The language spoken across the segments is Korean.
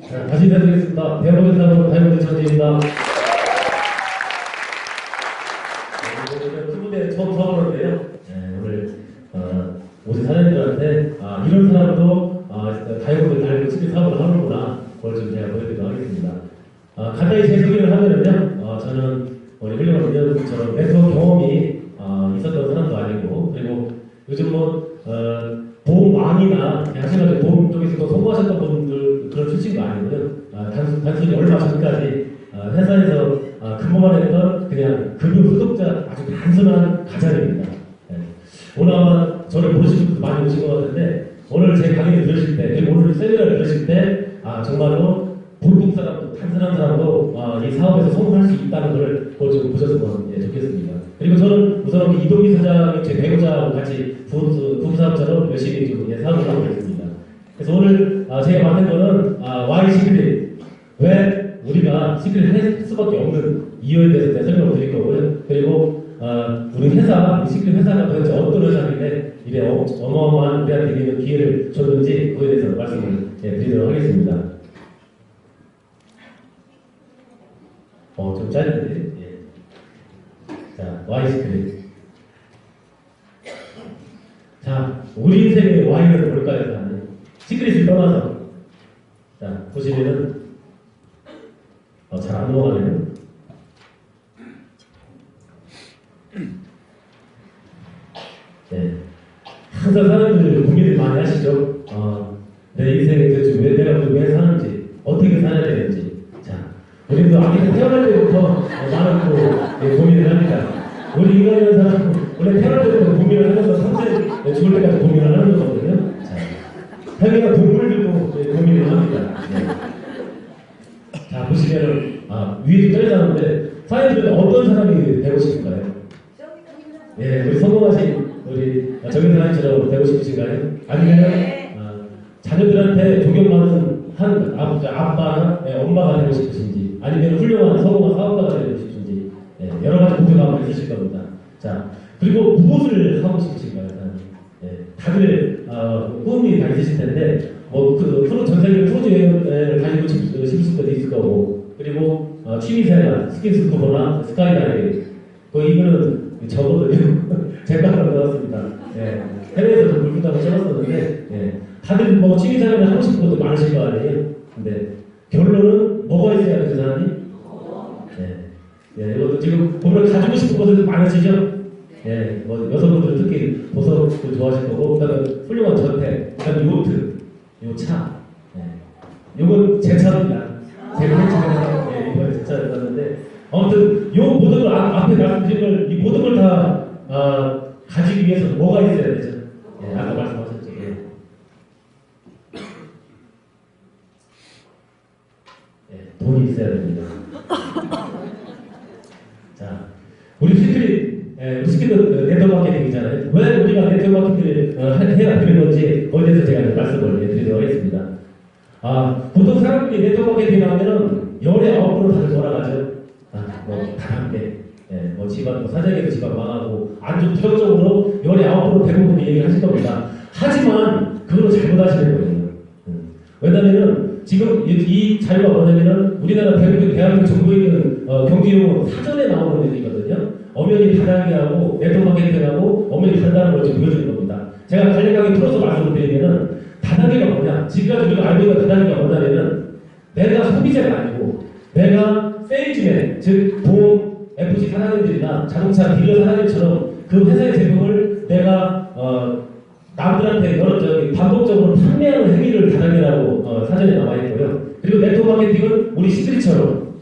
다시 인사드리겠습니다. 대학원에서 하는 다이어트 전지입니다. 큰무대 처음 서보는데요. 오늘 54년들한테 이런 사람도 다이어트를 달고 스킬 사업을 하는구나. 그걸 좀 제가 보여드리도록 하겠습니다. 간단히 제 소개를 하면은요, 저는 우리 훌륭한 분들처럼 네트워크 경험이 있었던 사람도 아니고, 그리고 요즘 보험왕이나 하시는 보험 쪽에서도 성공하셨던 분들 그런 출신도 아니고요. 단순히 얼마 전까지 회사에서 근무만 했던 그냥 급여 소득자 아주 단순한 가장입니다. 오늘 아마 저를 모르시는 분도 많이 오신 것 같은데, 오늘 제 강의를 들으실 때, 그리고 오늘 세미나를 들으실 때, 정말로 보통 사람도, 단순한 사람도 이 사업에서 성공할 수 있다는 걸 좀 보셨으면 좋겠습니다. 그리고 저는 우선 이동기 사장이 제 배우자하고 같이 부부사업자로 열심히 좀 사업을 하고 있습니다. 그래서 오늘 제가 만든 거는 Y 시크릿, 왜 우리가 시크릿 할 수밖에 없는 이유에 대해서 제가 설명을 드릴 거고요. 그리고 우리 회사, 이 시크릿 회사가 도대체 어떤 회사인데 이래 어마어마한 우리한테 있는 기회를 줬는지 그거에 대해서 말씀을 드리도록 하겠습니다. 좀 짧은데. 자, Y 시크릿. 자, 우리 인생의 Y는 뭘까요? 시크릿을 떠나서. 자, 보시면은, 잘 안 넘어가네요. 네. 항상 사람들 고민을 많이 하시죠? 내 인생에 도대체 내가 왜 사는지, 어떻게 살아야 되는지. 자, 우리도 아기 태어날 때부터 많은 고민을 합니다. 우리 인간이라는 사람은 원래 태어날 때부터 고민을 하면서 평생 죽을 때까지 고민을 하는 거거든요. 자, 당연히 동물들도 고민을 합니다. 네. 자, 보시면은, 위에 좀 떨어졌는데, 사회들은 어떤 사람이 되고 싶은가요? 예, 우리 성공하신 우리 정인사님처럼 되고 싶으신가요? 아니면 자녀들한테 존경받는 한 아빠나 엄마가 되고 싶으신지, 아니면 훌륭한 성공한 사업가가 되고 싶으신지, 여러 가지 목표가 있으실 겁니다. 자, 그리고 무엇을 하고 싶으신가요? 다들 꿈이 다 있으실 텐데, 전 세계 크루즈 여행을 다니고 싶으실 수도 있을 거고, 그리고 취미생활, 스킨스쿠버나 스카이다이빙, 이거는 저거든요. 제가 배웠습니다. 해외에서 물품다고 써봤었는데, 다들 취미생활을 하고 싶은 것도 많으실 거 아니에요? 근데 결론은 뭐가 있어야 되는 사람이? 이것도 지금 보면 가지고 싶은 것들 많으시죠? 여성분들 특히 보석도 좋아하실 거고, 그다음에 훌륭한 전택, 그다음에 요트, 요 차. 요건 제 차입니다. 제가 이번에 제 차를 샀는데, 아무튼 요 모든 걸 앞에 말씀드린 걸, 이 모든 걸 다 가지기 위해서 뭐가 있어야 되죠? 아까 말씀하셨죠. 돈이 있어야 됩니다. 자, 우리 스크릿 네트워크 마케팅이잖아요. 왜 우리가 네트워크 마케팅을 해야 되는 건지 거기에 대해서 제가 말씀을 드리도록 하겠습니다. 보통 사람들이 네트워크 마케팅 하면은 열의 9%는 다들 돌아가죠. 다 함께. 집안, 사장님도 집안 망하고, 아주 부정적으로 열의 9% 대부분 얘기를 하실 겁니다. 하지만, 그걸로 잘못하시는 거예요. 왜냐면은, 지금 이 자료가 뭐냐면은, 우리나라 대한민국 정부에 있는 경제용어 사전에 나오는 얘기거든요. 엄연히 다르게 하고, 네트워크 마케팅하고, 엄연히 다르다는 걸 지금 보여주는 겁니다. 제가 간략하게 풀어서 말씀을 드리면은, 다단계가 뭐냐? 지금까지 우리가 알고 있는 다단계가 뭐냐면은, 내가 소비자가 아니고, 내가 세일즈맨, 즉, 보험, FC 사장님들이나 자동차 딜러 사장님처럼 그 회사의 제품을 내가 남들한테 반복적으로 판매하는 행위를 다단계라고 사전에 나와 있고요. 그리고 네트워크 마케팅은 우리 시크릿처럼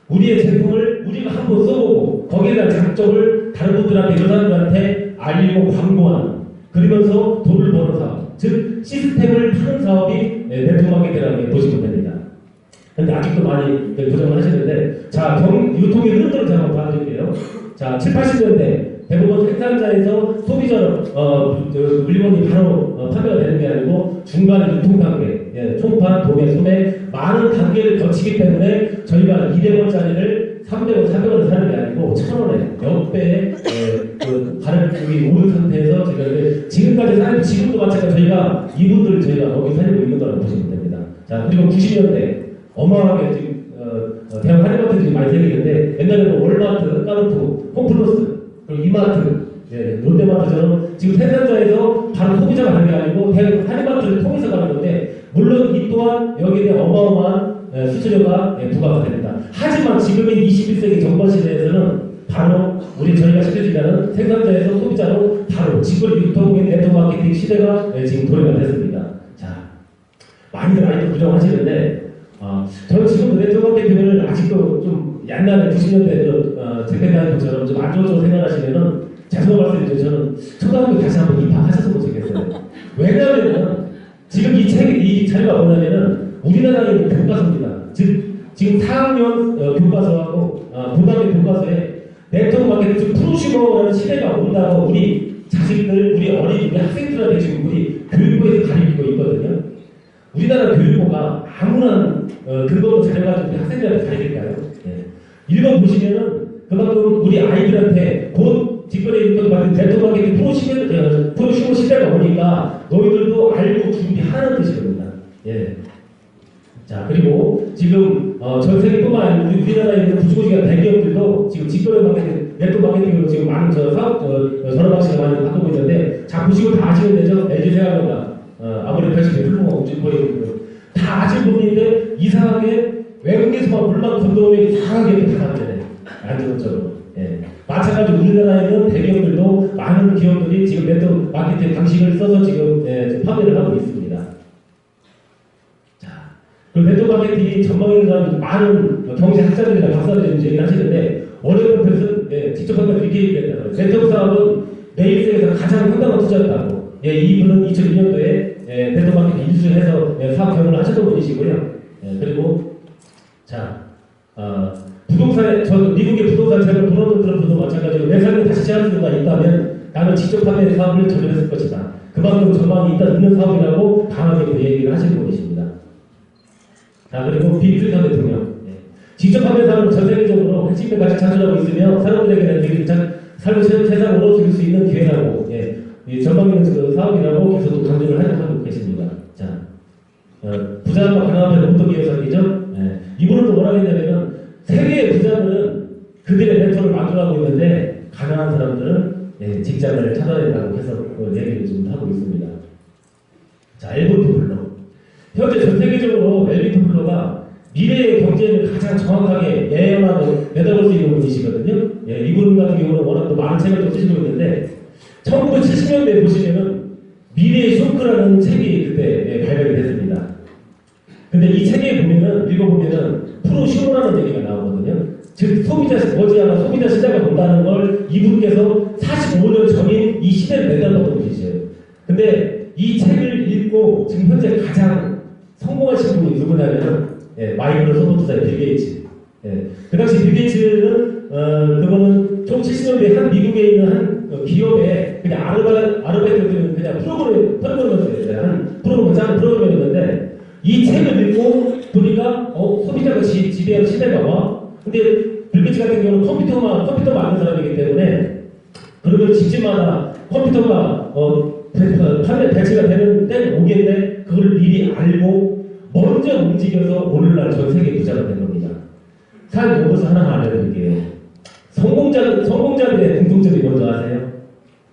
우리의 제품을 우리가 한번 써보고 거기에 대한 장점을 다른 분들한테, 이런 사람들한테 알리고 광고하는, 그러면서 돈을 버는 사업, 즉 시스템을 파는 사업이 네트워크 마케팅이라고 보시면 됩니다. 근데 아직도 많이 고정을 하시는데, 자, 유통의 흐름들을 제가 한번 봐드릴게요. 자, 7, 80년대 대부분 생산자에서 소비자로 물건이 바로 판매가 되는 게 아니고 중간 유통 단계, 총판, 도매, 소매 많은 단계를 거치기 때문에 저희가 200원짜리를 300원, 400원에 사는 게 아니고 1000원에 역배의 가격이 오른 상태에서 저희가 지금까지 사는, 지금도 마찬가지로 저희가 이분들 저희가 거기 살리고 있는 거라고 보시면 됩니다. 자, 그리고 90년대 어마어마하게 지금 대형 할인마트들이 많이 생기는데 옛날에는 월마트, 까르푸, 홈플러스, 그리고 이마트, 롯데마트처럼 지금 생산자에서 바로 소비자가 가는 게 아니고 대형 할인마트를 통해서 가는 건데 물론 이 또한 여기에 대한 어마어마한 수수료가 부과가 됩니다. 하지만 지금의 21세기 정보 시대에서는 바로 저희가 시켜준다는 생산자에서 소비자로 바로 직거래 유통의 네트워크 마케팅 시대가 지금 도래가 됐습니다. 자, 많이들 아직도 부정하시는데 저는 지금 네트워크 마케팅을 아직도 좀 옛날에 90년대 재팬다는 것처럼 좀 안 좋은 쪽으로 생각하시면은 죄송한 말씀드리죠. 저는 초등학교 다시 한번 입학하셨으면 좋겠어요. 왜냐하면은 지금 이 자료가 뭐냐면은 우리나라에 있는 교과서입니다. 즉 지금 4학년 교과서하고 고등학교 교과서에 네트워크 마케팅 프로슈머라는 시대가 온다고 우리 자식들, 우리 어린, 우리 학생들한테 지금 우리 교육부에서 가르치고 있거든요. 우리나라 교육부가 아무런 근거도 자료 가지고 우리 학생들한테 가르칠까요? 예. 읽어보시면은 그만큼 우리 아이들한테 곧 직거래 유통 받은 네트워크 마케팅 프로슈머 시대가 오니까 너희들도 알고 준비하는 뜻이거든요. 예. 자, 그리고 지금 전 세계뿐만 아니라 우리나라에 있는 구조기관 대기업들도 지금 직거래 마케팅, 네트워크 마케팅으로 지금 많은 사업 전환 방식을 많이 바꾸고 있는데, 자, 보시고 다 아시는 데죠? LG생활건강, 아무래도 별식의 훌륭하고 다 아시는 부분인데 이상하게 외국에서만 물만 건너오면 이상하게 다 나오잖아요. 안 좋은 쪽으로. 예. 마찬가지로 우리나라에는 대기업들도 많은 기업들이 지금 네트워크 마케팅 방식을 써서 지금 판매를 하고 있습니다. 그 네트워크 마케팅 전망에 대한 많은 경제 학자들이나 박사들이 얘기를 하시는데 어려운 것은 직접 하면 이렇게 얘기했다. 네트워크 사업은 내 인생에서 가장 황당한 투자였다고. 이분은 2002년도에 네트워크 마케팅 인수해서 사업 경영을 하셨던 분이시고요. 그리고 자 부동산에 저도 미국의 부동산 제가 도널드 트럼프도 마찬가지로 내 삶에 다시 시작할 수가 있다면 나는 직접 판매 사업을 전전했을 것이다. 그만큼 전망이 있는 사업이라고 강하게 얘기를 하시는 분이십니다. 자, 그리고 빌 클린턴 대통령. 직접 판매 사업은 전 세계적으로 핵심을 같이 차지하고 있으며 사람들에게 삶을 세상으로 즐길 수 있는 기회라고, 전망 있는 그 사업이라고 계속 강조를 하고 계십니다. 자, 부자와 가난한 로또 기회사이죠. 이분은 또 뭐라고 했냐면은 세계의 부자들은 그들의 멘토를 만들어가고 있는데 가난한 사람들은 직장을 찾아야 된다고 해서 얘기를 좀 하고 있습니다. 자, 엘버트 블러. 현재 전 세계적으로 엘버트 블러가 미래의 경제를 가장 정확하게 예언하고 내다볼 수 있는 분이시거든요. 이분 같은 경우는 워낙 또 많은 책을 또 쓰시고 있는데 1970년대에 보시면은 미래의 쇼크라는 책이 그때 발간이 됐습니다. 근데 이 책에 보면은 읽어보면은 프로슈머라는 얘기가 나오거든요. 즉 머지않아 소비자 시대가 온다는 걸 이분께서 45년 전인 이 시대를 내다봤던 분이세요. 근데 이 책을 읽고 지금 현재 가장 성공하신 분이 누구냐면 마이크로소프트사의 빌 게이츠. 그 당시 빌 게이츠는 그거는 1970년대 한 미국에 있는 한 기업에 그냥 아르바이트들은 그냥 프로그램이었어요. 한 프로그램이었는데 이 책을 읽고 보니까 소비자가 지배하는 시대가 와. 근데 빌 게이츠 같은 경우는 컴퓨터 많은 사람이기 때문에 그러면 집집마다 컴퓨터가 판매 배치가 되는 때가 오겠네. 그걸 미리 알고 먼저 움직여서 오늘날 전 세계 부자가 된 겁니다. 사실 이것을 하나 알려드릴게요. 성공자들의 공통점이 뭔지 아세요?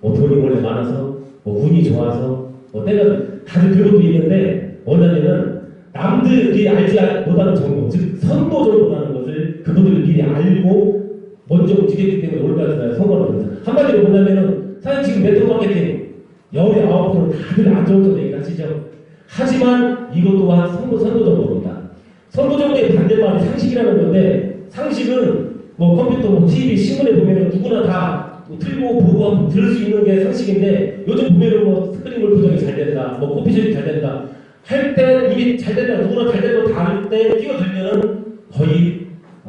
돈이 원래 많아서, 운이 좋아서, 때가 다들 그것도 있는데 뭐냐면은 남들이 알지 못하는 정보, 즉 선도적으로라는 것을 그분들이 미리 알고 먼저 움직였기 때문에 오늘까지 성공을 합니다. 한마디로 뭐냐면은 사실 지금 네트워크 마케팅 19% 다들 안 좋은 점 얘기하시죠. 하지만 이것 또한 선도적으로입니다. 선도적으로의 반대말이 상식이라는 건데 상식은 컴퓨터, TV, 신문에 보면 누구나 다 틀고 보고 들을 수 있는 게 상식인데 요즘 보면은 스크린볼 조정이 잘 된다, 코피숍이 잘 된다 할 때 이게 잘 된다, 누구나 잘 된다 다 할 때 끼어들면은 거의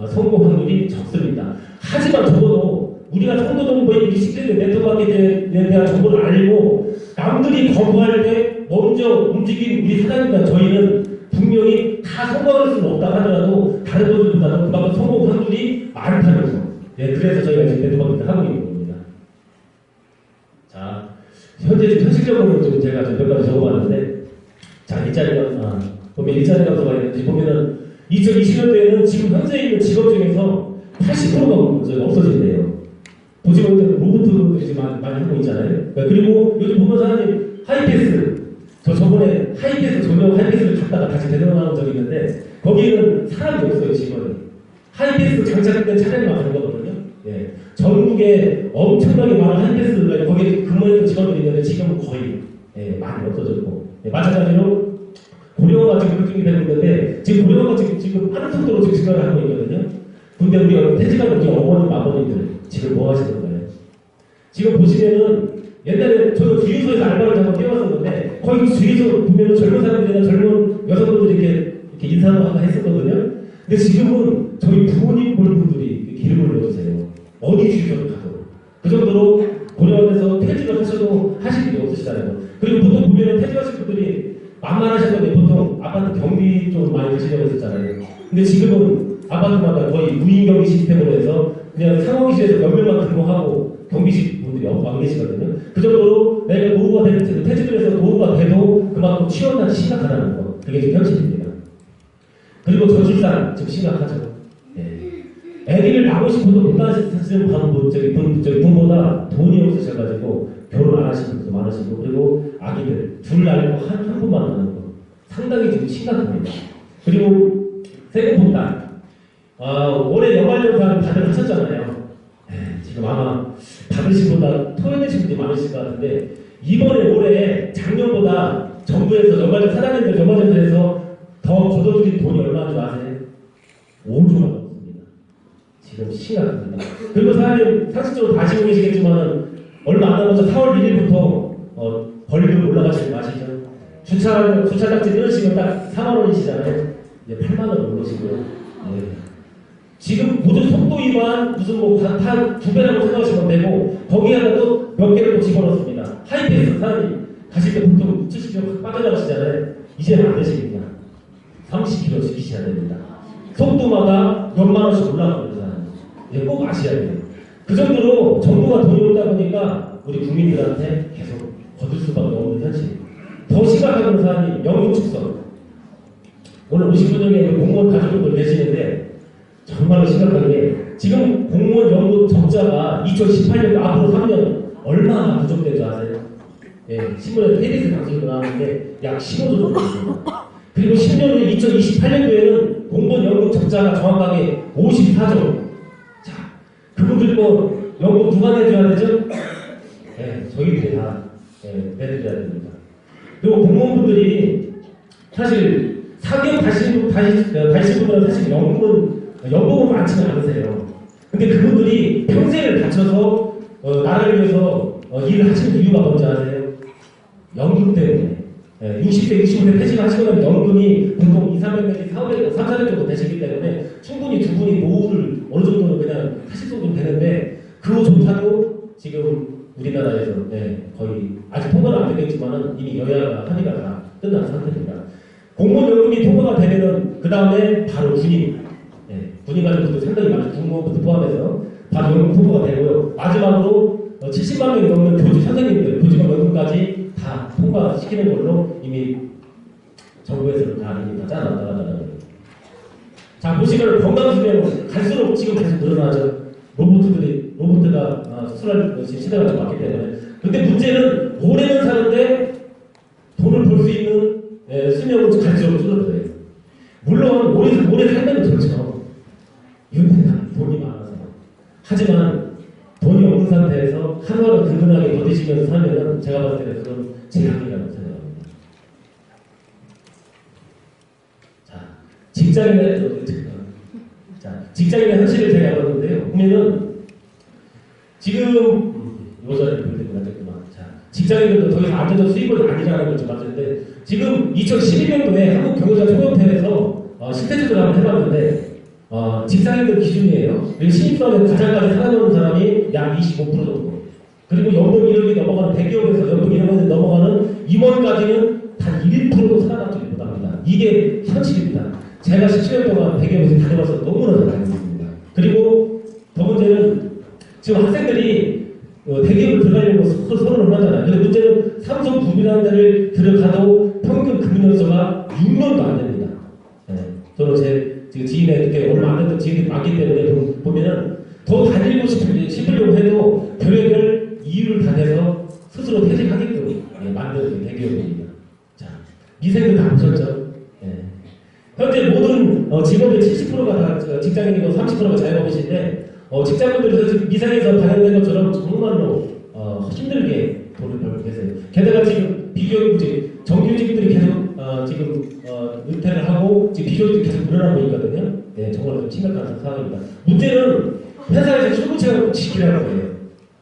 성공 확률이 적습니다. 하지만 적어도 우리가 선도정보에 시키는 네트워크 마케팅에 대한 정보를 알고 남들이 거부할 때 먼저 움직인 우리 사장님과 저희는 분명히 다 성공할 수는 없다 하더라도 다른 분들보다는 그만큼 성공 확률이 많다는 거. 그래서 저희가 지금 네트워크 마케팅 하고 있는 겁니다. 자, 현재 현실적으로 좀 제가 몇 가지 적어봤는데, 자, 보면 일자리 감소가 있는지 보면은 2020년도에는 지금 현재 있는 직업 중에서 80%가 없어진대요. 보시면 로봇도 이제 많이 하고 있잖아요. 그리고 요즘 보면 사람이 하이패스, 저번에 하이패스 전용 하이패스를 갔다가 다시 되돌아온 적이 있는데 거기에는 사람이 없어요, 직원이. 하이패스 장착된 차량만 가는 거거든요. 예. 전국에 엄청나게 많은 하이패스가 거기에 근무했던 직원들이 있는데 지금은 거의 많이 없어졌고, 마찬가지로 고령화가 지금 급증이 되고 있는데 지금 고령화가 지금 빠른 속도로 지금 증가를 하고 있거든요. 근데 우리 퇴직하는 우리 어머님, 아버님들 지금 뭐 하시는 거예요? 지금 보시면은 옛날에 저도 주유소에서 알바를 잠깐 뛰어왔었는데 거의 주유소 보면은 젊은 사람들이나 젊은 여성분들이 이렇게 인사도 하고 했었거든요. 근데 지금은 저희 부모님 분들이 기름을 넣어주세요. 어디 주유소를 가도. 그 정도로 고령화돼서 퇴직을 하셔도 하실 일이 없으시잖아요. 그리고 보통 보면은 퇴직하신 분들이 만만하셨는데 보통 아파트 경비 좀 많이 드시려고 했었잖아요. 근데 지금은 아파트마다 거의 무인 경비 시스템으로 해서 그냥 상황실에서 몇 명만 근무하고 경비실 분들이 안 계시거든요. 그 정도로 내가 노후가 되는 퇴직을 해서 노후가 돼도 그만큼 취업난이 심각하다는 거. 그게 지금 현실입니다. 그리고 저출산 지금 심각하죠. 아기를 낳고 싶어도 못 낳으시는 분보다 돈이 없으셔가지고 결혼 안 하시는 분도 많으시고, 그리고 아기들 둘 낳고 한 분만 낳는 거 상당히 지금 심각합니다. 그리고 세금폭탄, 올해 연말연산 다들 하셨잖아요. 지금 아마 받으신 보다 토해내신 분이 많으실 것 같은데 이번에 올해 작년보다 정부에서 연말연 사장님들 연말연산에서 더 걷어들인 돈이 얼마인 줄 아세요? 5조가 넘습니다. 지금 심각합니다. 그리고 사장님 상식적으로 다 아시고 계시겠지만 얼마 안 남아서 4월 1일부터 벌금 올라가시는 거 아시죠? 주차장치 끊으시면 딱 4만 원이시잖아요. 이제 8만 원 올라오시고요. 지금 모든 속도 위반 무슨 두 배라고 생각하시면 되고 거기에다 또 몇 개를 또 집어넣습니다. 하이패스 사람이 가실 때 보통 70km 빠져나가시잖아요. 이제는 안 되십니다. 30km 지키셔야 됩니다. 속도마다 몇만 원씩 올라가거든요. 꼭 아셔야 돼요. 그 정도로 정부가 돈이 없다 보니까 우리 국민들한테 계속 거둘 수밖에 없는 현실. 더 심각한 사람이 연금 축소. 오늘 50분 중에 공무원 가족분들 계시는데 정말로 심각한 게 지금 공무원 연금 적자가 2018년 앞으로 3년 얼마나 부족된 줄 아세요? 신문에서 KBS 방송도 나왔는데 약 15조 정도 됩니다. 그리고 10년 후 2028년도에는 공무원 연금 적자가 정확하게 54조. 자, 그분들 거 연금 누가 내줘야 되죠? 저희들이 다 내드려야 됩니다. 그리고 공무원분들이 사실 사기업 가신 분들은 사실 연봉은 많지는 않으세요. 근데 그분들이 평생을 바쳐서 나라를 위해서 일을 하시는 이유가 뭔지 아세요? 연금 때문에. 60대, 65대 퇴직하시거나 연금이 보통 2, 300 내지 3, 400 정도 되시기 때문에 충분히 두 분이 노후를 어느 정도는 그냥 하실 정도 되는데 그거조차도 지금 우리나라에서 거의 아직 통과는 안 되겠지만은 이미 여야가 합의가 다 끝난 상태입니다. 공무원 연금이 통과가 되면은 그 다음에 바로 군인 가족들도 상당히 많은 공무원부터 포함해서 바로 연금 통과가 되고요. 마지막으로 70만 명이 넘는 교직 선생님들, 교직원 연금까지 다 통과시키는 걸로 이미 정부에서는 다 이미 다 짜놨다는 거예요. 자, 보시면 건강수명 갈수록 지금 계속 늘어나죠. 로봇가 수술할 시대가 왔기 때문에. 근데 문제는 오래는 사는데 돈을 벌 수 있는 수명은 갈수록 줄어들어요. 물론 오래 살면 좋죠. 이건 돈이 많아서. 하지만 돈이 없는 상태에서 하루하루 든든하게 버티시면서 살면은 제가 봤을 때는 그건 재앙이라고 생각합니다. 직장인의 현실을 제가 알았는데요. 보면은 지금 요자를 보여드리면 되겠구나. 직장인들도 더 이상 안정적 수입은 아니라는 걸 좀 맞는데 지금 2012년도에 한국경영자총협회에서 실태조사를 한번 해봤는데 직장인들 기준이에요. 그리고 신입사원에 가장까지 살아남은 사람이 약 25% 정도. 그리고 연봉 1억이 넘어가는 대기업에서 연봉 1억이 넘어가는 임원까지는 단 1%도 살아남지 못합니다. 이게 현실입니다. 제가 17년 동안 대기업에서 다녀와서 너무나 잘 알고 있습니다. 그리고 더 문제는 지금 학생들이 대기업을 들어가려고 서론을 하잖아요. 근데 문제는 삼성 구비라는 데를 들어가도 평균 근무 연수가 6년도 안 됩니다. 저는 제 많기 때문에 보면은 더 다니고 싶으려고 해도 별의별 이유를 다 대서 스스로 퇴직하게끔 만드는 대기업입니다. 자, 미생도 다 보셨죠? 예. 현재 모든 직업의 70%가 다 직장인이고 30%가 자영업이신데 직장인들이 미생에서 발행된 것처럼 정말로 힘들게 돈을 벌고 계세요. 게다가 지금 비교직, 정규직들이 계속 지금 은퇴를 하고 지금 비교직이 계속 늘어나고 있거든요. 네, 정말 좀 심각한 상황입니다. 문제는 회사에서 출근 시간을 지키라는 거예요.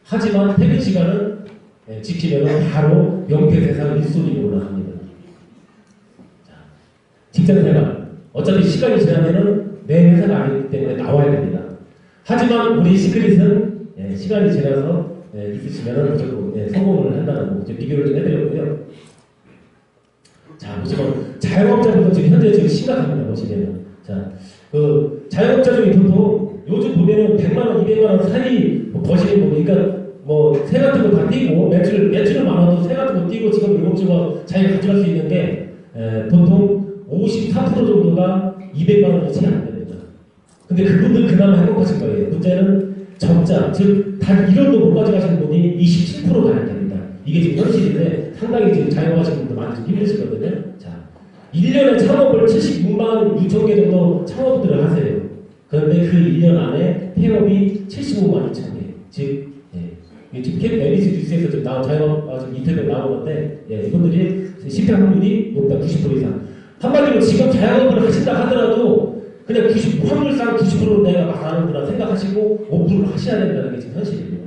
하지만 퇴근 시간은 지키면 바로 명폐세상 1순위로 올라갑니다. 자, 직장생활 어차피 시간이 지나면은 내 회사가 아니기 때문에 나와야 됩니다. 하지만 우리 시크릿은 시간이 지나서 있으시면 무조건 성공을 한다는 거 비교를 좀 해드렸고요. 자, 보시면 자영업자부터 지금 현재 지금 심각합니다. 보시면 자, 그 자영업자 중에 보통 요즘 보면은 100만 원, 200만 원 사이 버시는 거 그러니까 뭐 세 같은 거 다 띄고 매출은 많아도 세 같은 거 띄고 지금 이것저것 자기가 가져갈 수 있는데 보통 54% 정도가 200만 원이 채 안 됩니다. 근데 그분들 그나마 행복하실 거예요. 문제는 적자, 즉 단 1원도 못 가져가시는 분이 27%가 안 됩니다. 이게 지금 현실인데 상당히 지금 자영업하시는 분들 많이 좀 힘드시거든요. 자, 1년에 창업을 76만 6천 개 정도 창업들을 하세요. 그런데 그 1년 안에 폐업이 75만 2천 개. 즉, 지금 캡 메리츠 뉴스에서 지금 나온 자영업 지금 인터뷰 나온 건데, 이분들이 실패 확률이 높다 90% 이상. 한마디로 지금 자영업을 하신다 하더라도 그냥 확률상 90%는 내가 막 하는구나 생각하시고 오픈을 하셔야 된다는 게 지금 현실입니다.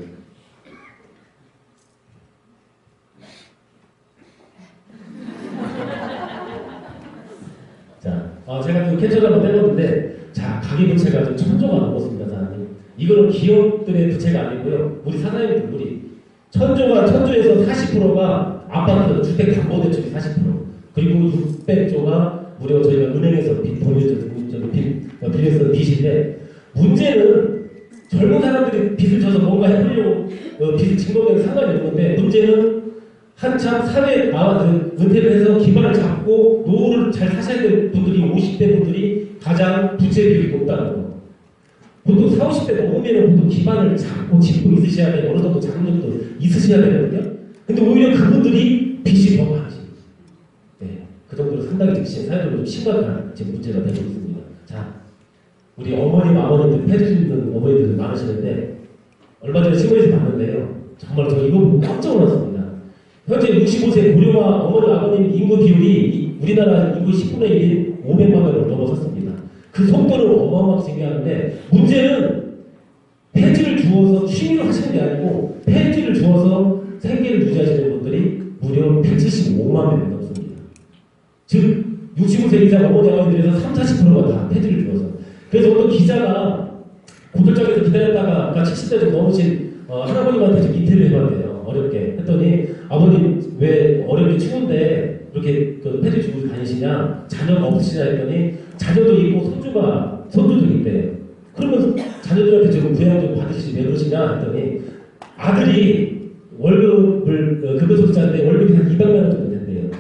자, 제가 그 캡처를 한번 해봤는데, 자, 가계부채가 좀 1000조가 넘었습니다, 사장님. 이거는 기업들의 부채가 아니고요. 우리 사장님들, 우리 1000조에서 40%가 아파트, 주택담보대출이 40%, 그리고 600조가 무려 저희가 은행에서 빌려서 빚인데, 문제는 젊은 사람들이 빚을 져서 뭔가 해보려고 빚을 진 거면 상관이 없는데, 문제는 한참 사회에 나와서 은퇴를 해서 기반을 잡고 노후를 잘 사셔야 될 분들이 50대 분들이 가장 부채 비율이 높다는 거. 보통 40, 50대 넘으면 보통 기반을 잡고 짚고 있으셔야 돼요. 어느 정도 자금력도 있으셔야 되거든요. 근데 오히려 그분들이 빚이 더 많으십니다. 그 정도로 상당히 지금 사회적으로 좀 심각한 지금 문제가 되고 있습니다. 자, 우리 어머님, 아버님들, 폐주 있는 어머니들 많으시는데, 얼마 전에 신문에서 봤는데요. 정말 저 이거 보고 깜짝 놀랐습니다. 현재 65세 고령화 어머니, 아버님 인구 비율이 우리나라 인구 10분의 1인 500만 명을 넘어섰습니다. 그 속도를 어마어마하게 증가하는데, 문제는 폐지를 주어서 취미로 하시는 게 아니고 폐지를 주어서 생계를 유지하시는 분들이 무려 175만 명이 넘습니다. 즉 65세 이상 어머니, 아버님들에서 30~40%가 다 폐지를 주어서. 그래서 어떤 기자가 고들장에서 기다렸다가 아까 70대 좀 넘으신 할아버님한테 좀 인터뷰를 해봤대요. 어렵게 했더니, 아버님 왜 어렵게 추운데 이렇게 폐지 주고 다니시냐, 자녀가 없으시냐 했더니, 자녀도 있고 손주도 있대요. 그러면 자녀들한테 지금 부양 좀 받으시지 왜 그러시냐 했더니, 아들이 월급을 급여 소득자인데 월급이 한 200만 원 정도 된대요.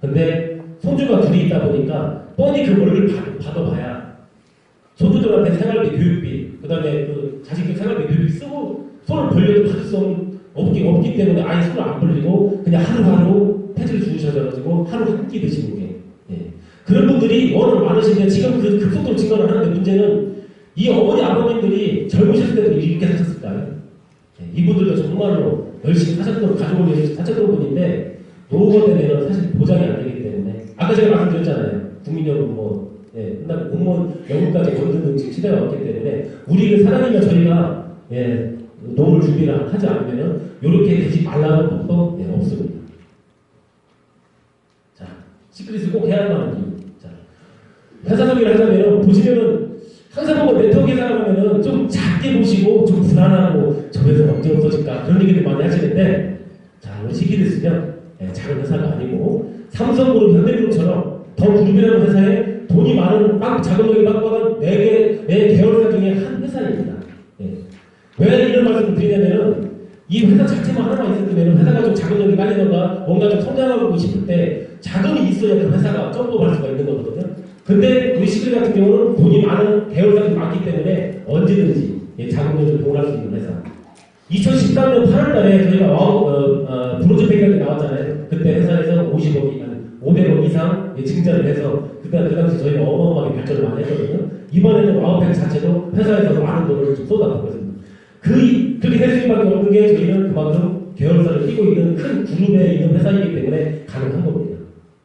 근데 손주가 둘이 있다 보니까 뻔히 그 월급을 받아봐야 손주들한테 생활비, 교육비, 그 다음에 그 자식들 생활비, 교육비 쓰고 손을 벌려도 받을 수 없기 때문에 아예 손을 안 벌리고 그냥 하루하루 폐지를 주셔가지고 하루 한 끼 드시는 게. 그런 분들이 워낙 많으신데 지금 그 급속도로 증가를 하는데, 문제는 이 어머니, 아버님들이 젊으실 때도 이렇게 사셨을까요? 이분들도 정말로 열심히 사셨던 가족을 위해서 사셨던 분인데, 노후가 되면 사실 보장이 안 되기 때문에, 아까 제가 말씀드렸잖아요. 국민연금 끝나고 공무원 연금까지 건드는 시대가 왔기 때문에, 우리를 사랑이면 저희가 노후를 준비를 하지 않으면 이렇게 되지 말라는 법도 없습니다. 자, 시크릿을 꼭 해야 한다는 이유. 자, 회사 소개를 하자면, 보시면은 항상 보면 네트워크 회사라면은 좀 작게 보시고 좀 불안하고 저 회사 언제 없어질까 그런 얘기들 많이 하시는데, 자, 우리 시크릿은요, 작은 회사가 아니고 삼성그룹, 현대그룹처럼 더 그룹이라는 회사에 돈이 많은 자금력이 빡빡한 4개 계열사 중에 한 회사입니다. 왜 이런 말씀을 드리냐면은, 이 회사 자체만 하나만 있으면 회사가 좀 자금력이 깔리던가 뭔가 좀 성장하고 싶을 때 자금이 있어야 그 회사가 점프할 수가 있는 거거든요. 근데 우리 시크릿 같은 경우는 돈이 많은 계열사들이 많기 때문에 언제든지 자금을 동원할 수 있는 회사. 2013년 8월달에 저희가 브로즈 백약이 나왔잖아요. 그때 회사에서 50억, 500억 이상 증자를 해서 그 당시 저희가 어마어마하게 발전을 많이 했거든요. 이번에는 와우팩 자체도 회사에서 많은 돈을 좀 쏟아붓고 있습니다. 그렇게 될 수밖에 없는 게 저희는 그만큼 계열사를 끼고 있는 큰 그룹에 있는 회사이기 때문에 가능한 겁니다.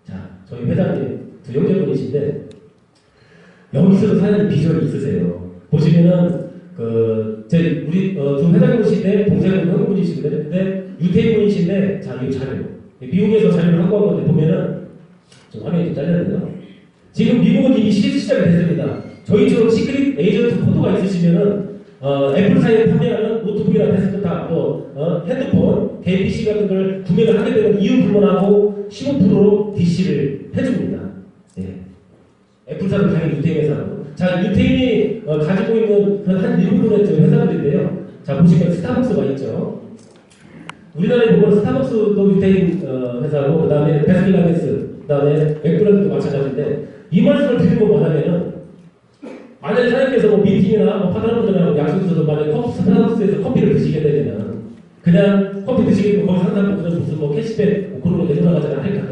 자, 저희 회장님 두 형제분이신데 여기서도 사장님 비전이 있으세요. 보시면은 우리 두 회장님이신데 동생분 형분이신데 근데 유태인분이신데 자, 이 자료 미국에서 자료를 확보한 건데 보면은 좀 화면이 좀 잘려야 되나? 지금 미국은 이미 시작이 됐습니다. 저희처럼 시크릿 에이전트 코드가 있으시면은 애플사에 판매하는 노트북이나 데스크탑, 핸드폰, 개인 PC 같은 걸 구매를 하게 되면 이유 불문하고 15%로 DC를 해줍니다. 예. 애플사는 당연히 유태인 회사고. 자, 유태인이 가지고 있는 한 7분의 회사들인데요. 자, 보시면 스타벅스가 있죠. 우리나라에 보면 스타벅스도 유태인 회사고, 그 다음에 베스킨라빈스, 그 다음에 맥도날드도 마찬가지인데, 이 말씀을 드리고 뭐냐면은, 만약에 사장님께서 뭐 미팅이나 파트너분들하고 약속 있어서 만약에 스타벅스에서 커피를 드시게 되면, 그냥 커피 드시게 되면 거기 상담분들은 무슨 뭐 캐시백, 그런 거 내려나가지 않을까.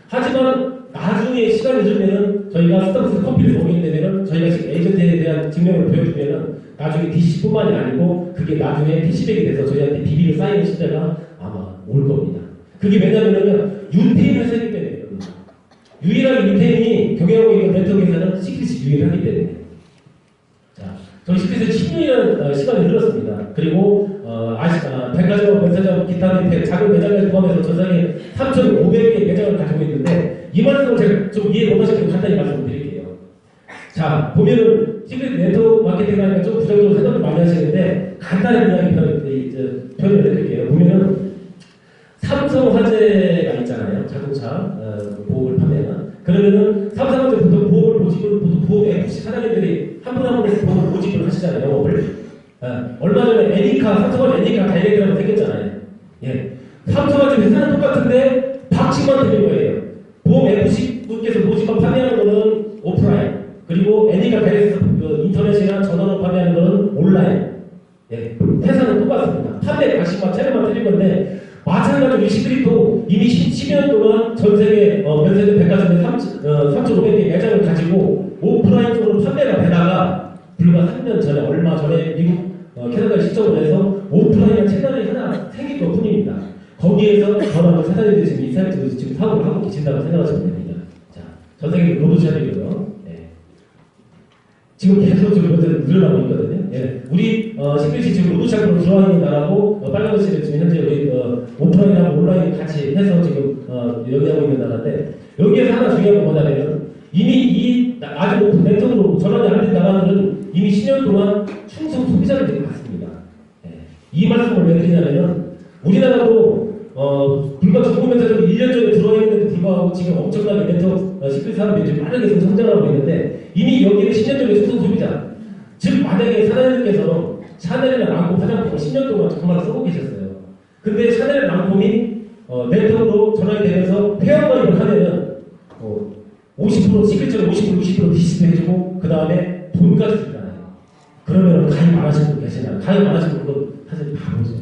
하지만, 나중에 시간이 흐르면은 저희가 스타벅스 커피를 먹게 되면은 저희가 에이전트에 대한 증명을 보여주면은 나중에 DC뿐만이 아니고 그게 나중에 캐시백이 돼서 저희한테 비비를 쌓이는 시대가 아마 올 겁니다. 그게 왜냐면요 유태인 회사이기 때문에 유일하게 유태인이 경영하고 있는 네트워크 회사는 시크릿이 유일하기 때문에 자 저희 시크릿은 10년이라는 시간이 흘렀습니다. 그리고 백화점, 면세점, 기타 작은 매장을 포함해서 전 세계 3,500개 매장을 가지고 있는데 이 말씀을 제가 좀 이해 못하시면 간단히 말씀드릴게요. 자, 보면은 시크릿 네트워크 마케팅 하니까 좀 부정적으로 생각을 많이 하시는데 간단한 이야기 표현을 해드릴게요. 보면은 삼성화재가 있잖아요. 자동차 보험을 판매하는. 그러면은 삼성화재 보통 보험을 보통 보험 FC 사장님들이 한 분 한 분에서 보험을 모집을 하시잖아요. 영업을. 얼마 전에 애니카, 삼성화재 애니카 다이렉트라고 생겼잖아요. 예. 삼성화재 회사는 똑같은데 박칭만 드린 거예요. 보험 FC 분께서 모집만 판매하는 거는 오프라인, 그리고 애니카 다이렉트 인터넷이나 전화로 판매하는 거는 온라인. 예. 회사는 똑같습니다. 판매 방식만 차례만 틀린 건데 마찬가지로 이 시크릿도 이미 10년 동안 전 세계 면세점 백화점에 3,500개 매장을 가지고 오프라인 쪽으로 판매가 되다가 불과 3년 전에 얼마 전에 미국 캐나다에 시점을 해서 오프라인 채널이 하나 생긴 것 뿐입니다. 거기에서 저랑 사장님들이 지금 인사이트로 지금 사업을 하고 계신다고 생각하시면 됩니다. 자, 전 세계 로드샵이고요. 네. 지금 계속 지금 늘어나고 있거든요. 예. 우리 시크릿이 지금 로드샵으로 들어와 있는 나라고 빨간색이 지금 현재 우리 오프라인하고 온라인 같이 해서 지금 연계하고 있는 나라인데 여기에서 하나 중요한 건 뭐냐면 이미 아주 높은 네트워크로 전환이 안 된 나라들은 이미 10년 동안 충성 소비자를 되게 많습니다. 예. 이 말씀을 왜 드리냐면 우리나라도 불과 중국면세점 1년 전에 들어와 있는데도 불구하고 지금 엄청나게 네트워크 시크릿 산업이 지금 빠르게 성장하고 있는데 이미 여기는 10년 전에 충성 소비자 즉 만약에 사장님께서 샤넬이나 랑콤 화장품을 10년 동안 정말 쓰고 계셨어요. 근데 샤넬 랑콤이 네트워크로 전환이 되면서 회원가입을 하면은 50% 시크릿처럼 50% 디스플레이 해주고 그 다음에 돈까지 주잖아요. 그러면 가입 안 하시는 분 계시나요? 가입 안 하시는 분은 사실 바보죠.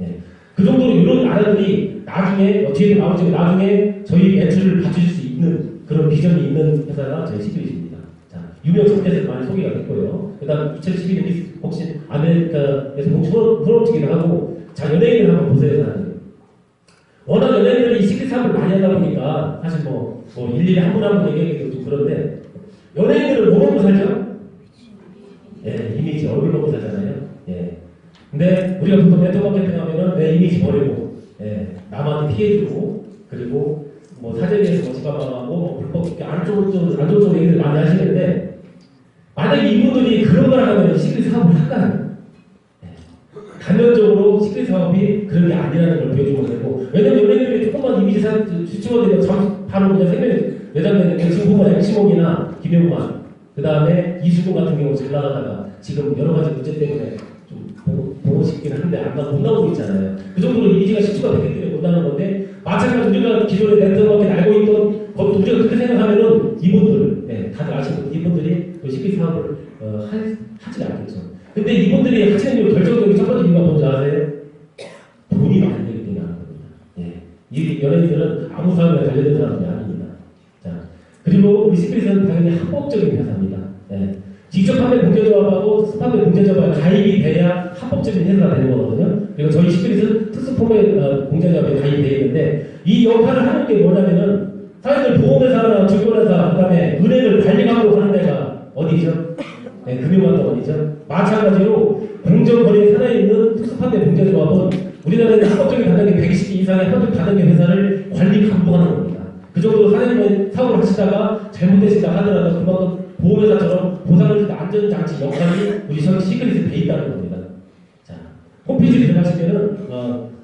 예. 그 정도로 이런 나라들이 나중에 뒤에도 나오지만 나중에 저희 매출을 받쳐줄 수 있는 그런 비전이 있는 회사가 저희 시크릿입니다. 자, 유명 선택에서 많이 소개가 됐고요. 그 다음 2012년 혹시 아메리카에서 혹시 프로트기도 하고 자 연예인들 한번 보세요. 워낙 연예인들이 시크릿 사업을 많이 하다 보니까 사실 뭐 일일이 한 분 한 분 얘기하기도 좀 그런데 연예인들은 뭐 먹고 살죠? 예, 이미지 얼굴 먹고 살잖아요. 예. 근데 우리가 보통 네트워크 마케팅 하면은 내 이미지 버리고 예, 남한테 피해주고 그리고 뭐 사재기에서 뭐 집합하고 뭐 불법 안 좋은 쪽 얘기를 많이 하시는데 만약에 이분들이 그런 걸 하면 시크릿 사업을 할까요? 단면적으로 시크릿 사업이 그런 게 아니라는 걸 보여주면 되고 왜냐면 연예인들이 조금만 이미지 수치가 되면 바로 그냥 생명에 매장되는 지금 보면 엑시몽이나 김영만 그 다음에 이수근 같은 경우 잘 나가다가 지금 여러 가지 문제 때문에 좀 보고 싶긴 한데 못 나오고 있잖아요. 그 정도로 이미지가 실추가 되기 때문에 못 나오는 건데 마찬가지로 우리가 기존에 네트워크에 알고 있던 것도 우리가 그렇게 생각하면은 이분들 다들 아시는 이분들이 시크릿 사업을 하지 않겠죠. 연예인들은 아무 사람에 관련된 사람이 아닙니다. 자, 그리고 우리 시크릿은 당연히 합법적인 회사입니다. 예. 직접 판매 공제조합하고 스판매 공제조합에 가입이 돼야 합법적인 회사가 되는 거거든요. 그리고 저희 시크릿은 특수판매 공제조합에 가입되어 있는데 이 역할을 하는 게 뭐냐면은 사람들 보험회사나 증권회사 그다음에 은행을 관리하고 하는 데가 어디죠? 네, 금융감독 어디죠? 마찬가지로 공정거래 산하에 있는 특수판매 공제조합은 우리나라의 합법적인 다단계 120개 이상의 합법적 다단계 회사를 관리 감독하는 겁니다. 그 정도로 사장님은 사고를 하시다가 잘못되시다 하더라도 그만큼 보험회사처럼 보상을 주는 안전장치 역할이 우리 시크릿에 돼 있다는 겁니다. 자, 홈페이지 들어가시면은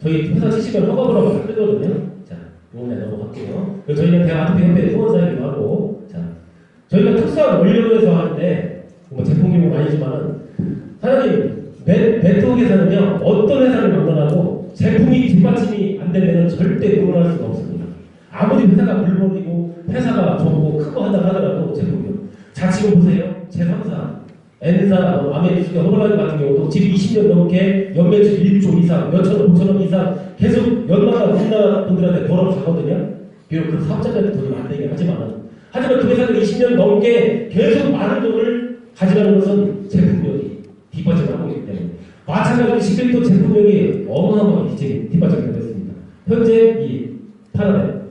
저희 회사 치시면 허가번호가 뜨거든요. 자, 요번에 넘어갈게요. 저희는 대한아토피협회 후원사이기도 하고, 자, 저희가 특수한 원료로 해서 하는데 뭐 제품 규모는 아니지만 사장님 네트워크에서는요 어떤 회사를 만들어도 제품이 뒷받침이 안 되면 절대 응원할 수가 없습니다. 아무리 회사가 물론이고 회사가 좋고 크고 한다고 하더라도 제품이요. 자, 지금 보세요. 제3사, N사, 아메리카, 허블라인 같은 경우도 지금 20년 넘게 연매출 1조 이상, 몇천원, 5천원 이상 계속 연마다 우리나라 분들한테 벌어가거든요. 비록 그 사업자들한테 돈이 안 되긴 하지만 그 회사는 20년 넘게 계속 많은 돈을 가져가는 것은 제품력이 뒷받침을 하고 있기 때문에 마찬가지로 시크릿도 제품력이 어마어마하게 뒷받침이 되고 있습니다. 현재 이 파라벨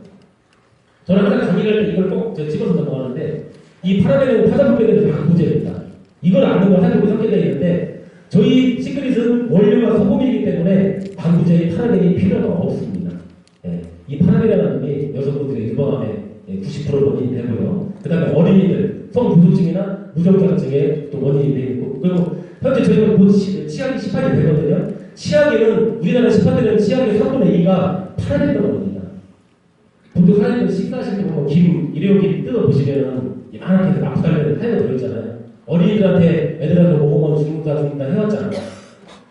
저는 항상 강의를 할 때 이걸 꼭 찍어서 넘어가는데 이 파라벨은 화장품에 대한 문제입니다. 이걸 아는 건 하나로 섞여져 있는데 저희 시크릿은 원료가 소금이기 때문에 방부제의 파라벨이 필요가 없습니다. 예, 이 파라벨이라는 게 여성분들의 유방암의 90% 원인이 되고요. 그 다음에 어린이들 성부조증이나 무정자증의 또 원인이 되고 그리고 현재 저희가 곧 치약이 시판이 되거든요. 치약에는 우리나라 시판되는 치약의 3분의 2가 파라벨이라고 합니다. 보통 사람들 식사하실 때 보면 김, 일회용기 뜯어보시면 이만하게 아프다면 하얀 거 들어있잖아요. 어린이들한테 애들한테 먹으면 죽는다 해왔잖아요.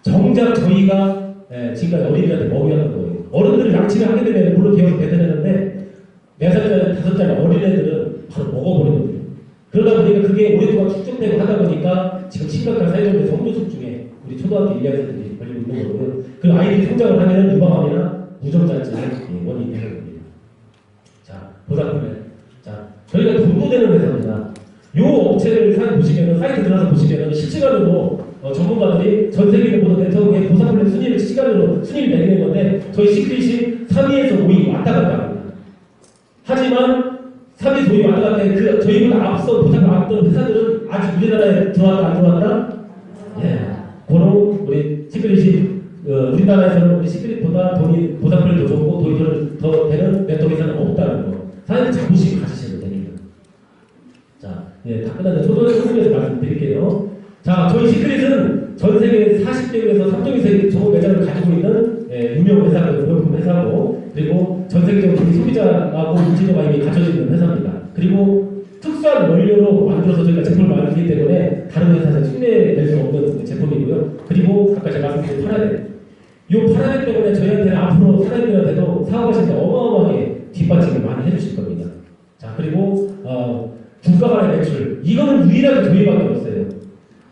정작 저희가 지금까지 어린이들한테 먹여야 하는 거예요. 어른들을 양치를 하게 되면 물론 기억이 배달되는데 4살짜리, 5살짜리 어린애들은 바로 먹어버리거든요. 그러다 보니까 그게 오랫동안 축적되고 하다 보니까 지금 심각한 사회적인 성교숙 중에 우리 초등학교 1, 2학년들이 걸리고 있는 거고요. 그 아이들이 성장을 하면 유방암이나 무정자증의 원인이 되는 겁니다. 자, 보상품에. 자, 저희가 돈도 되는 회사입니다. 요 업체를 보시면은, 사이트 들어가서 보시면은 실시간으로 전문가들이 전 세계 모든 네트워크의 보상품의 순위를 실시간으로 순위를 내리는 건데 저희 시크릿이 3위에서 5위 왔다 갔다 합니다. 하지만 3위, 5위 왔다 갔다 해 저희보다 앞서 보상을 앞던 회사들은 아직 우리나라에 들어왔다 안 들어왔다? 예. 그럼 우리 시크릿이 우리나라에서는 우리 시크릿보다 돈이 보상품이 더 좋고 돈이 더 되는 네트워크 회사는 없다는 거. 사장님 자부심 가지시면 됩니다. 자, 예, 다 끝났는데 초등학교에서 말씀드릴게요. 자, 저희 시크릿은 전 세계 40개국에서 3종 이상의 전문 매장을 가지고 있는 유명 회사고, 명품 회사고, 그리고 전 세계적으로 우리 소비자하고 인지도가 이미 갖춰져 있는 회사입니다. 그리고 특수한 원료로 만들어서 저희가 제품을 만들기 때문에 다른 회사에서 흉내낼 수 없는 제품이고요. 그리고 아까 제가 말씀드린 파라벨. 이 파라벨 때문에 저희한테는 앞으로 사장님들한테도 사업하실 때 어마어마하게 뒷받침을 많이 해주실 겁니다. 자, 그리고 국가 간의 매출. 이거는 유일하게 저희밖에 없어요.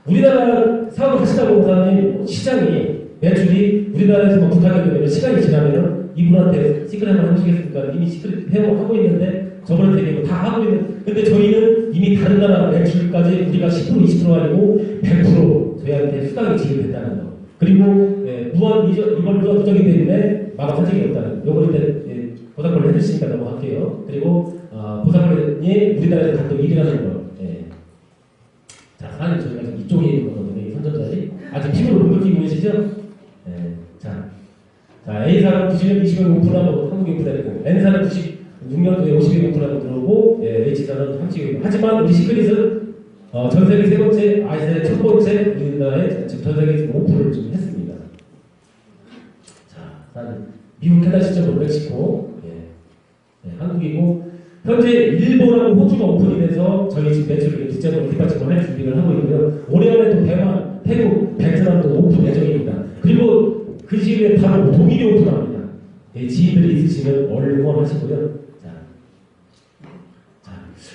우리나라 사업을 하시다 보면 시장이 매출이 우리나라에서 북한에 되면 시간이 지나면 이분한테 시크릿 한번 해주시겠습니까? 이미 시크릿 회원하고 있는데 저번에 되게 다 하고 있는 근데 저희는 이미 다른 나라 매출까지 우리가 10% 20% 아니고 100% 저희한테 수당이 지급된다는 거. 그리고 무한 이번 누적이기 때문에 마감 사정이 없다는 요걸 이제 보상권을 해주시니까 넘어갈게요. 그리고 보상권이 우리나라에서 단독 1위라는 거. 자, 사장님 저희가 지금 이쪽에 있는 거거든요. 이 선전자리. 아직 피부를 못 느끼고 계시죠? 자, A사는 90년 20년 오픈하고 한국에 오픈했고 N사는 96년도에 50년 오픈하고 들어오고 H사는 30년. 하지만 우리 시크릿은 전 세계 세 번째, 아시아의 첫 번째 우리나라에 지금 전 세계 오픈을 좀 했습니다. 자, 미국, 캐나다, 시점, 멕시코, 한국이고 현재 일본하고 호주가 오픈이 돼서 저희 지금 매출을 국제적으로 뒷받침을 할 준비를 하고 있고요. 올해 안에 또 대만, 태국, 베트남도 오픈 예정입니다. 그리고 그 시기에 바로 독일이 오픈합니다. 지인들이 있으시면 얼원하시고요.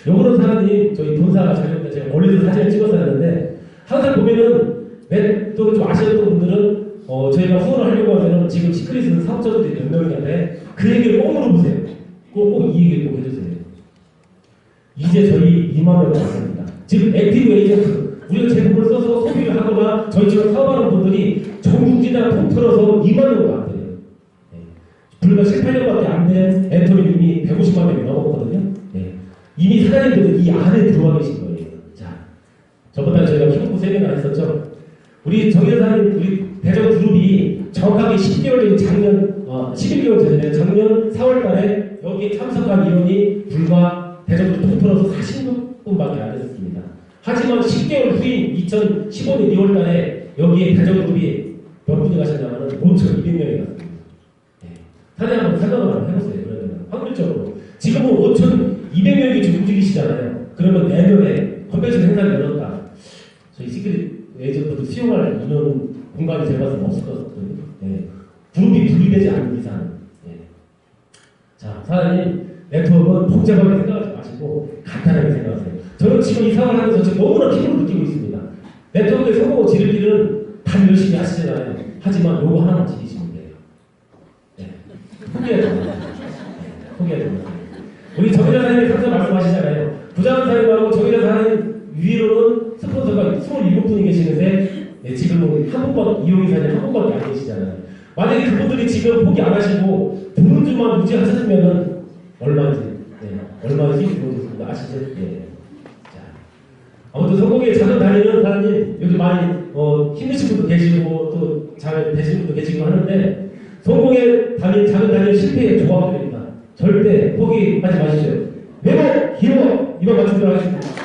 요거는 사람이 저희 본사가 자료인데 제가 멀리서 사진을 찍어서 했는데 항상 보면은 또 좀 아시는 분들은 저희가 후원을 하려고 하면은 지금 시크릿은 사업자들이 몇 명이냐인데 그 얘기를 꼭 물어보세요. 꼭 이 얘기를 꼭 해주세요. 이제 저희 2만 명 왔습니다. 지금 액티브 에이전트, 우리가 제품을 써서 소비를 하거나 저희처럼 사업하는 분들이 전국지나 통틀어서 2만 명도 안 돼요. 네. 불과 7, 8년밖에 안 된 엔터는 이미 150만 명이 넘었거든요. 네. 이미 사장님들은 이 안에 들어와 계신 거예요. 자, 저번에 저희가 키보드 세미나 했었죠. 우리 정의사님, 우리 대전 그룹이 정확하게 10개월 전 작년, 11개월 전에 작년 4월 달에 여기 참석한 인원이 불과 대전으로 통틀어서 40분밖에 안 됐습니다. 하지만 10개월 후인 2015년 2월 달에 여기에 대전그룹이 몇 분이 가셨냐면 5,200명이 갔습니다. 네. 사진 한번 생각을 한번 해보세요. 그러면 확률적으로. 지금은 5,200명이 지금 움직이시잖아요. 그러면 내년에 컨벤션 행사를 열었다. 저희 시크릿 에이전트도 수용할 인원 공간이 제가 봤을 때 없을 것 같거든요. 네. 그룹이 분리되지 않는 이상. 네. 자, 사장님, 네트워크는 복잡하게 생각하지 마시고 간단하게 생각하세요. 저는 지금 이 상황을 하면서 지금 너무나 피로를 느끼고 있습니다. 네트워크의 성공을 지를 길은 다 열심히 하시잖아요. 하지만 요거 하나만 지키시면 돼요. 네. 포기하지 마세요. 포기하지 마세요. 우리 정의자 사장님이 항상 말씀하시잖아요. 부자한 사장님하고 정의자 사장님 위로는 스폰서가 27분이 계시는데 네, 지금은 한 분밖에 이용기사님 한 분밖에 안 계시잖아요. 만약에 그분들이 지금 포기 안 하시고 부른 줄만 유지하셨으면은 얼마인지 얼마인지 들어오셨습니다. 아시죠? 예. 자, 아무튼 성공에 자주 다니는 사람이 요즘 많이 힘드신 분도 계시고 또 잘 되신 분도 계시고 하는데 성공에 자주 다니는 실패의 조각들입니다. 절대 포기하지 마시죠. 네모 기호 이번 마치도록 하겠습니다.